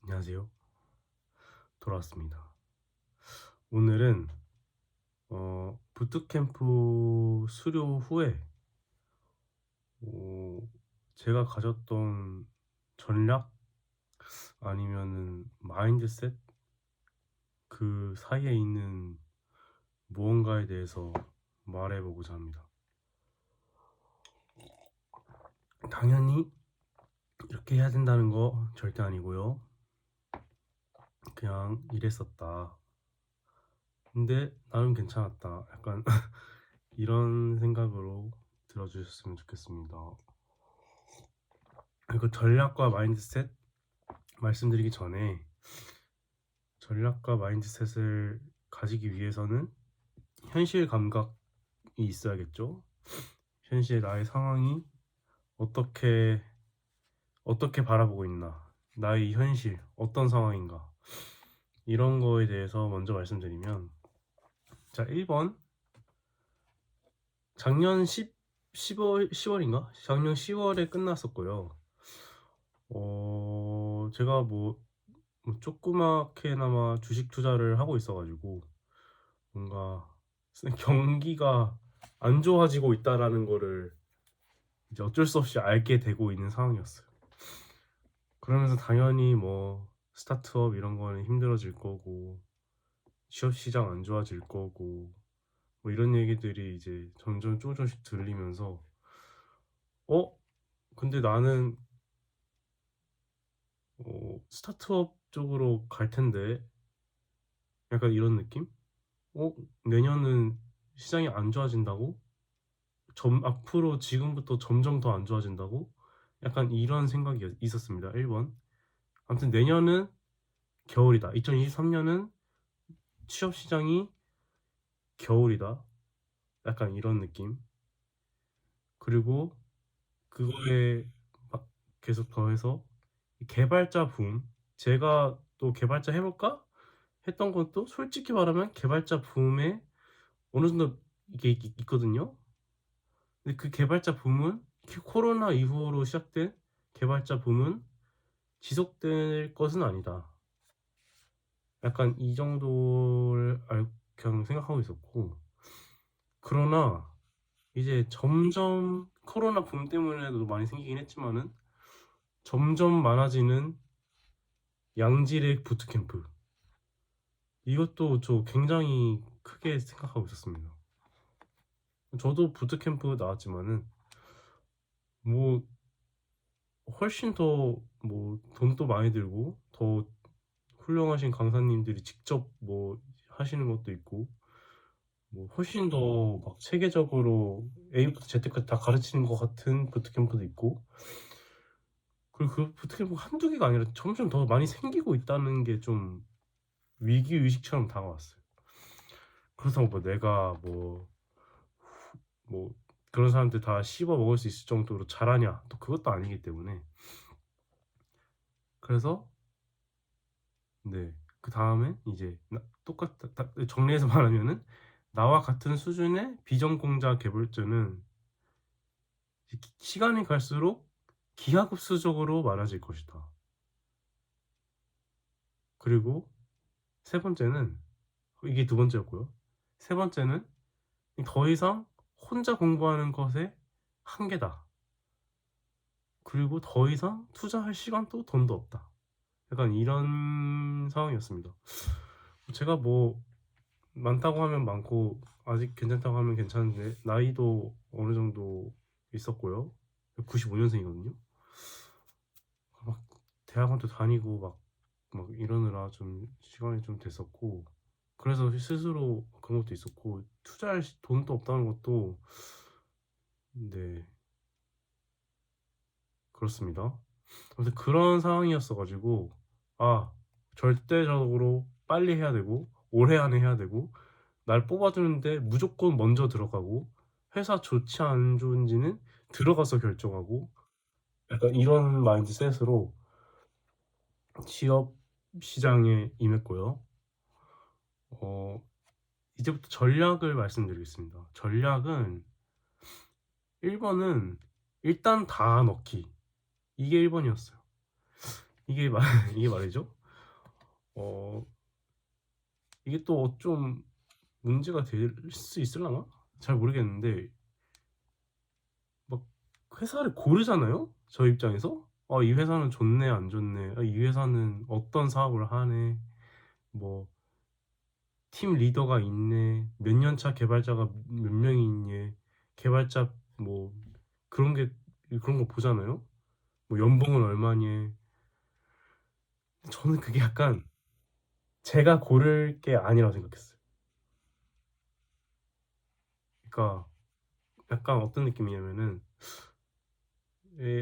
안녕하세요. 돌아왔습니다. 오늘은 부트캠프 수료 후에 어, 제가 가졌던 전략 아니면은 마인드셋 그 사이에 있는 무언가에 대해서 말해보고자 합니다. 당연히 이렇게 해야 된다는 거 절대 아니고요. 그냥 이랬었다. 근데 나름 괜찮았다. 약간 이런 생각으로 들어주셨으면 좋겠습니다. 그리고 전략과 마인드셋 말씀드리기 전에 전략과 마인드셋을 가지기 위해서는 현실 감각이 있어야겠죠. 현실 나의 상황이 어떻게 바라보고 있나, 나의 현실 어떤 상황인가, 이런 거에 대해서 먼저 말씀드리면, 자, 1번, 작년 10월인가? 작년 10월에 끝났었고요. 제가 뭐 조그맣게나마 주식 투자를 하고 있어가지고 뭔가 경기가 안 좋아지고 있다라는 거를 이제 어쩔 수 없이 알게 되고 있는 상황이었어요. 그러면서 당연히 뭐 스타트업 이런 거는 힘들어질 거고, 취업 시장 안 좋아질 거고, 뭐 이런 얘기들이 이제 점점 조금씩 들리면서 어? 근데 나는 스타트업 쪽으로 갈 텐데, 약간 이런 느낌? 내년은 시장이 안 좋아진다고? 앞으로 지금부터 점점 더 안 좋아진다고? 약간 이런 생각이 있었습니다. 1번. 아무튼 내년은 겨울이다. 2023년은 취업 시장이 겨울이다. 약간 이런 느낌. 그리고 그거에 계속 더해서 개발자 붐. 제가 또 개발자 해볼까? 했던 것도 솔직히 말하면 개발자 붐에 어느 정도 이게 있거든요. 근데 그 개발자 붐은 코로나 이후로 시작된 개발자 붐은 지속될 것은 아니다. 약간 이 정도를 그냥 생각하고 있었고, 그러나 이제 점점 코로나 붐 때문에도 많이 생기긴 했지만은 점점 많아지는 양질의 부트캠프, 이것도 저 굉장히 크게 생각하고 있었습니다. 저도 부트캠프 나왔지만은 뭐 훨씬 더 뭐 돈도 많이 들고 더 훌륭하신 강사님들이 직접 뭐 하시는 것도 있고, 뭐 훨씬 더 막 체계적으로 A부터 Z까지 다 가르치는 것 같은 부트캠프도 있고, 그리고 그 부트캠프가 한두 개가 아니라 점점 더 많이 생기고 있다는 게 좀 위기의식처럼 다가왔어요. 그렇다고 뭐 내가 뭐 그런 사람들 다 씹어 먹을 수 있을 정도로 잘하냐, 또 그것도 아니기 때문에. 그래서 네, 그 다음에 이제 정리해서 말하면은 나와 같은 수준의 비전공자 개발자는 시간이 갈수록 기하급수적으로 많아질 것이다. 그리고 세 번째는, 이게 두 번째였고요. 세 번째는 더 이상 혼자 공부하는 것에 한계다. 그리고 더 이상 투자할 시간도 돈도 없다. 약간 이런 상황이었습니다. 제가 뭐 많다고 하면 많고 아직 괜찮다고 하면 괜찮은데, 나이도 어느 정도 있었고요. 95년생이거든요. 막 대학원도 다니고 막 이러느라 좀 시간이 좀 됐었고, 그래서 스스로 그런 것도 있었고, 투자할 돈도 없다는 것도, 네, 그렇습니다. 아무튼 그런 상황이었어가지고, 아, 절대적으로 빨리 해야 되고 올해 안에 해야 되고, 날 뽑아주는데 무조건 먼저 들어가고, 회사 좋지 안 좋은지는 들어가서 결정하고, 약간 이런 마인드셋으로 취업 시장에 임했고요. 어, 이제부터 전략을 말씀드리겠습니다. 전략은 1번은 일단 다 넣기. 이게 1번이었어요. 이게 말 이게 말이죠. 어 이게 또 좀 문제가 될 수 있으려나? 잘 모르겠는데 막 회사를 고르잖아요? 저 입장에서. '이 회사는 좋네, 안 좋네. 이 회사는 어떤 사업을 하네. 뭐 팀 리더가 있네. 몇 년 차 개발자가 몇 명이 있네. 개발자 뭐 그런 게 그런 거 보잖아요. 뭐 연봉은 얼마니. 저는 그게 약간 제가 고를 게 아니라고 생각했어요. 그러니까 약간 어떤 느낌이냐면은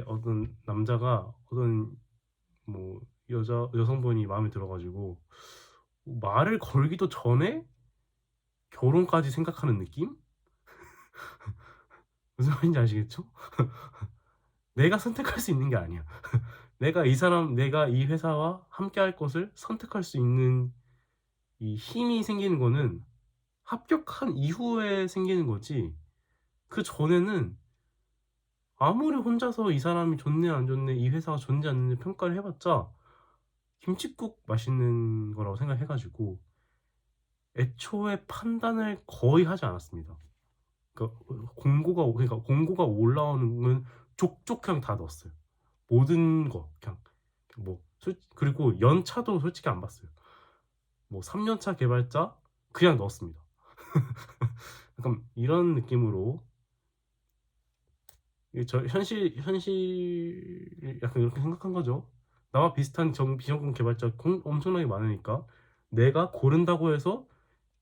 어떤 남자가 어떤 뭐 여성분이 마음에 들어 가지고 말을 걸기도 전에 결혼까지 생각하는 느낌? 무슨 말인지 아시겠죠? 내가 선택할 수 있는 게 아니야. 내가 이 회사와 함께할 것을 선택할 수 있는 이 힘이 생기는 거는 합격한 이후에 생기는 거지, 그전에는 아무리 혼자서 이 사람이 좋네 안 좋네 이 회사가 좋은지 안 좋은지 평가를 해 봤자 김칫국 맛있는 거라고 생각해 가지고 애초에 판단을 거의 하지 않았습니다. 그러니까 공고가 올라오는 건 족족 그냥 다 넣었어요. 모든 거 그냥 뭐 그리고 연차도 솔직히 안 봤어요. 뭐 3 년차 개발자 그냥 넣었습니다. 약간 이런 느낌으로 이게 현실 약간 이렇게 생각한 거죠. 나와 비슷한 비전공 개발자 엄청나게 많으니까 내가 고른다고 해서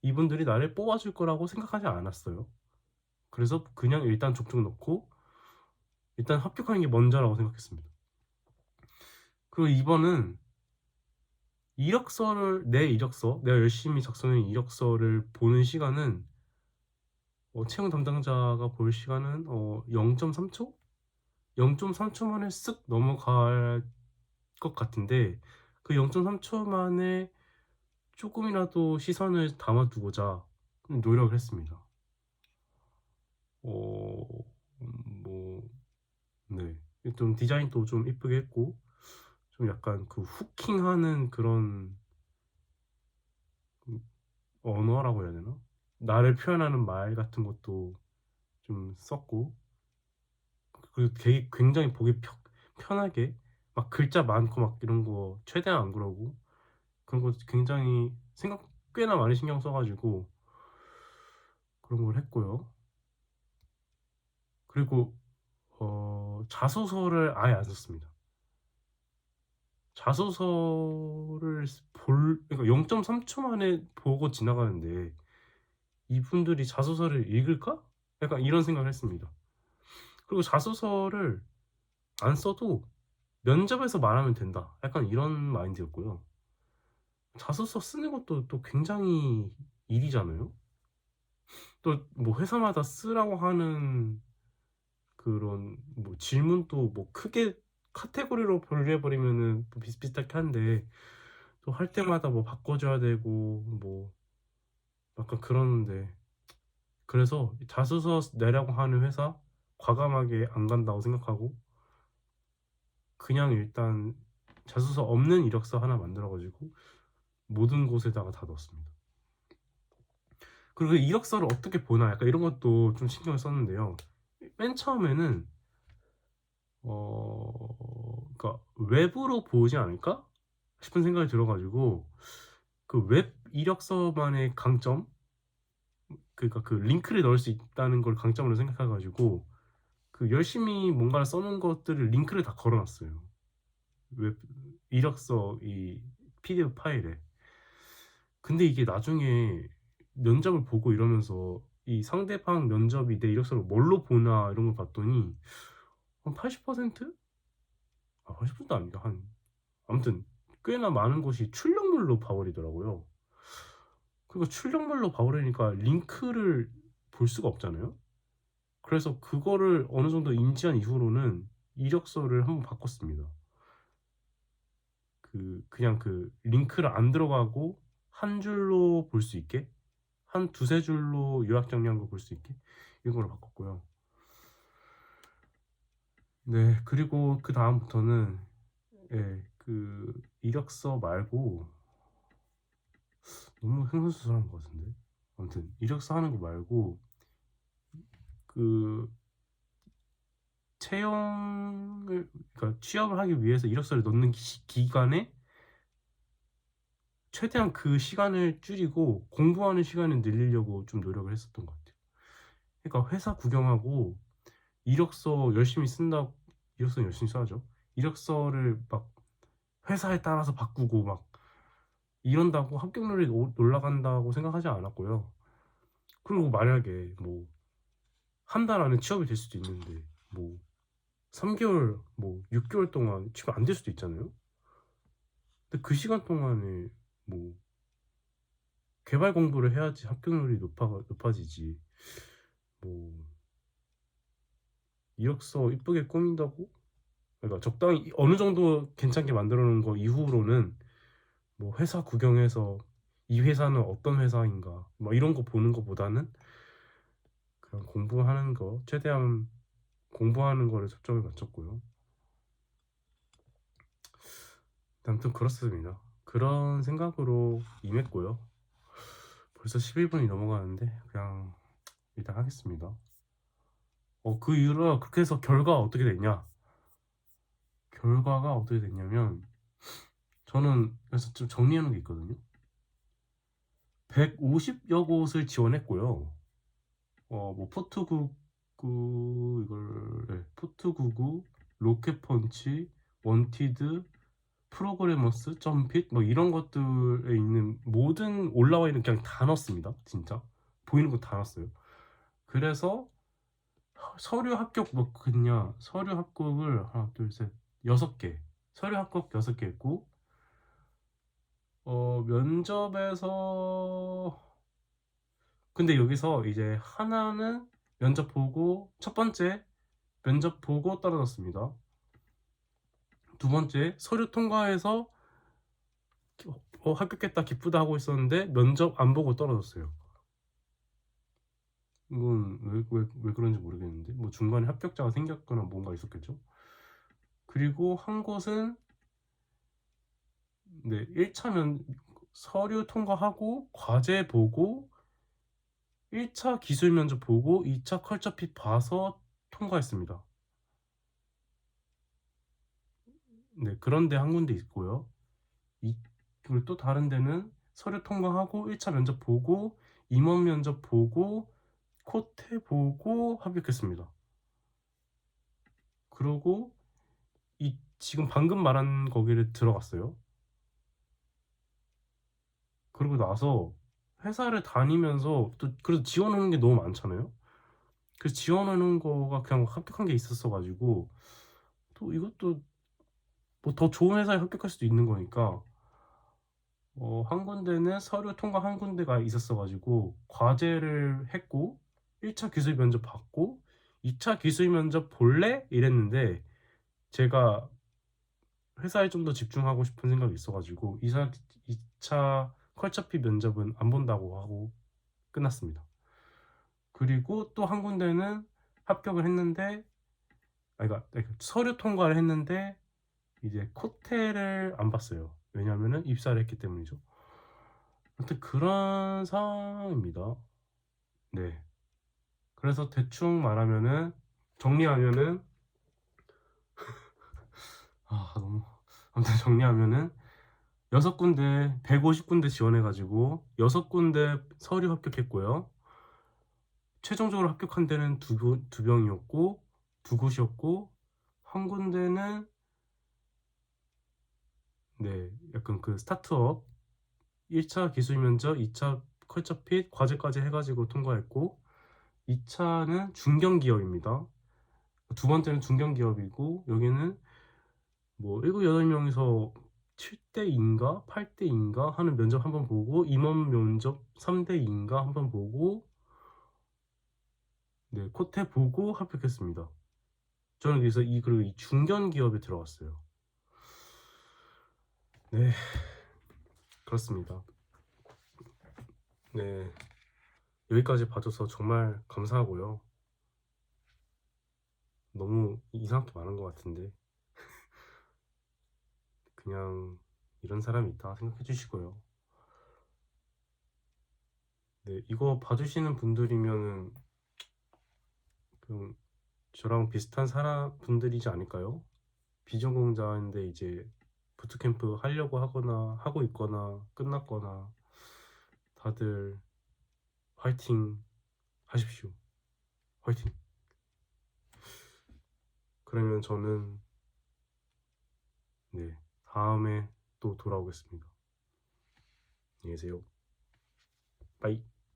이분들이 나를 뽑아줄 거라고 생각하지 않았어요. 그래서 그냥 일단 족족 넣고 일단 합격하는 게 먼저라고 생각했습니다. 그리고 2번은 내 이력서, 내가 열심히 작성한 이력서를 보는 시간은 채용 담당자가 볼 시간은 0.3초? 0.3초 만에 쓱 넘어갈 것 같은데 그 0.3초 만에 조금이라도 시선을 담아두고자 노력을 했습니다. 어, 뭐, 네. 좀 디자인도 좀 이쁘게 했고, 좀 약간 그 후킹하는 그런 언어라고 해야 되나? 나를 표현하는 말 같은 것도 좀 썼고, 그리고 되게 굉장히 보기 편하게, 막 글자 많고 막 이런 거 최대한 안 그러고, 그런 거 굉장히 꽤나 많이 신경 써가지고 그런 걸 했고요. 그리고 자소서를 아예 안 썼습니다. 자소서를 그러니까 0.3초 만에 보고 지나가는데 이분들이 자소서를 읽을까? 약간 이런 생각을 했습니다. 그리고 자소서를 안 써도 면접에서 말하면 된다. 약간 이런 마인드였고요. 자소서 쓰는 것도 또 굉장히 일이잖아요. 또 뭐 회사마다 쓰라고 하는 그런 뭐 질문도 뭐 크게 카테고리로 분류해 버리면은 뭐 비슷비슷하게 한데 또 할 때마다 뭐 바꿔줘야 되고 뭐 약간 그러는데, 그래서 자소서 내라고 하는 회사 과감하게 안 간다고 생각하고 그냥 일단 자소서 없는 이력서 하나 만들어가지고 모든 곳에다가 다 넣었습니다. 그리고 그 이력서를 어떻게 보나 약간 이런 것도 좀 신경을 썼는데요. 맨 처음에는 그러니까 외부로 보지 않을까 싶은 생각이 들어가지고 그 웹 이력서만의 강점, 그러니까 그 링크를 넣을 수 있다는 걸 강점으로 생각해가지고 그 열심히 뭔가를 써놓은 것들을 링크를 다 걸어놨어요. 웹 이력서 이 PDF 파일에. 근데 이게 나중에 면접을 보고 이러면서 이 상대방 면접이 내 이력서를 뭘로 보나 이런 걸 봤더니 한 80%? 80%도 아니고 한 아무튼 꽤나 많은 곳이 출력물로 봐버리더라고요. 그리고 출력물로 봐버리니까 링크를 볼 수가 없잖아요. 그래서 그거를 어느 정도 인지한 이후로는 이력서를 한번 바꿨습니다. 그냥 그 링크를 안 들어가고 한 줄로 볼 수 있게, 한 두세 줄로 요약 정리한 거 볼 수 있게 이걸로 바꿨고요. 네, 그리고 그 다음부터는 그 이력서 말고 너무 횡설수설한 것 같은데. 아무튼 이력서 하는 거 말고 그 채용을 그러니까 취업을 하기 위해서 이력서를 넣는 기간에 최대한 그 시간을 줄이고 공부하는 시간을 늘리려고 좀 노력을 했었던 것 같아요. 그러니까 회사 구경하고 이력서 열심히 쓴다고. 이력서 열심히 써야죠. 이력서를 막 회사에 따라서 바꾸고 막 이런다고 합격률이 올라간다고 생각하지 않았고요. 그리고 만약에 뭐 한 달 안에 취업이 될 수도 있는데 뭐 3개월 뭐 6개월 동안 취업 안 될 수도 있잖아요. 근데 그 시간 동안에 뭐 개발 공부를 해야지 합격률이 높아지지. 뭐 이력서 이쁘게 꾸민다고, 그러니까 적당히 어느 정도 괜찮게 만들어 놓은 거 이후로는 뭐 회사 구경해서 이 회사는 어떤 회사인가 뭐 이런 거 보는 거보다는 그냥 공부하는 거, 최대한 공부하는 거를 초점을 맞췄고요. 아무튼 그렇습니다. 그런 생각으로 임했고요. 벌써 11분이 넘어가는데 그냥 일단 하겠습니다. 그 이후로 그렇게 해서 결과가 어떻게 됐냐? 결과가 어떻게 됐냐면 저는 그래서 좀 정리해 놓은 게 있거든요. 150여 곳을 지원했고요. 뭐 포트구구 이걸 포트구구, 로켓펀치, 원티드, 프로그래머스, 점핏 뭐 이런 것들에 있는 모든 올라와 있는 그냥 다 넣었습니다. 진짜 보이는 거 다 넣었어요. 그래서 서류 합격 뭐 그냥 서류 합격을 하나 둘셋 6개, 서류 합격 6개 했고 면접에서 근데 여기서 이제 하나는 면접 보고 첫 번째 면접 보고 떨어졌습니다. 두 번째 서류 통과해서 합격했다 기쁘다 하고 있었는데 면접 안 보고 떨어졌어요. 이건 왜 그런지 모르겠는데 뭐 중간에 합격자가 생겼거나 뭔가 있었겠죠. 그리고 한 곳은 1차 서류 통과하고 과제 보고 1차 기술 면접 보고 2차 컬처핏 봐서 통과했습니다. 그런데 한 군데 있고요. 그리고 또 다른 데는 서류 통과하고 1차 면접 보고 임원 면접 보고 코테 보고 합격했습니다. 그러고 지금 방금 말한 거기를 들어갔어요. 그러고 나서 회사를 다니면서 또 그래도 지원하는 게 너무 많잖아요. 그래서 지원하는 거가 그냥 합격한 게 있었어가지고 또 이것도 뭐 더 좋은 회사에 합격할 수도 있는 거니까 한 군데는 서류 통과 한 군데가 있었어가지고 과제를 했고 1차 기술 면접 받고 2차 기술 면접 볼래? 이랬는데 제가 회사에 좀 더 집중하고 싶은 생각이 있어가지고 2차 컬처핏 면접은 안 본다고 하고 끝났습니다. 그리고 또 한 군데는 합격을 했는데 그러니까 서류 통과를 했는데 이제 코테를 안 봤어요. 왜냐하면 입사를 했기 때문이죠. 아무튼 그런 상황입니다. 네. 그래서 대충 말하면은 정리하면은 너무 아무튼 정리하면은 6군데 150군데 지원해가지고 6군데 서류 합격했고요. 최종적으로 합격한 데는 두 병이었고 두 곳이었고 한 군데는 약간 그 스타트업 1차 기술 면접, 2차 컬처핏 과제까지 해가지고 통과했고 2차는 중견기업입니다. 두 번째는 중견기업이고 여기는 뭐 7, 8명이서 7대2인가 8대2인가 하는 면접 한번 보고 임원 면접 3대2인가 한번 보고 코테 보고 합격했습니다. 저는 그래서 그리고 이 중견기업에 들어갔어요. 네, 그렇습니다. 네, 여기까지 봐줘서 정말 감사하고요. 너무 이상하게 많은 것 같은데 그냥 이런 사람이 있다 생각해 주시고요. 네, 이거 봐주시는 분들이면은 좀 저랑 비슷한 사람 분들이지 않을까요? 비전공자인데 이제 부트캠프 하려고 하거나 하고 있거나 끝났거나 다들 화이팅 하십시오. 화이팅. 그러면 저는 네, 다음에 또 돌아오겠습니다. 안녕히 계세요. 빠이.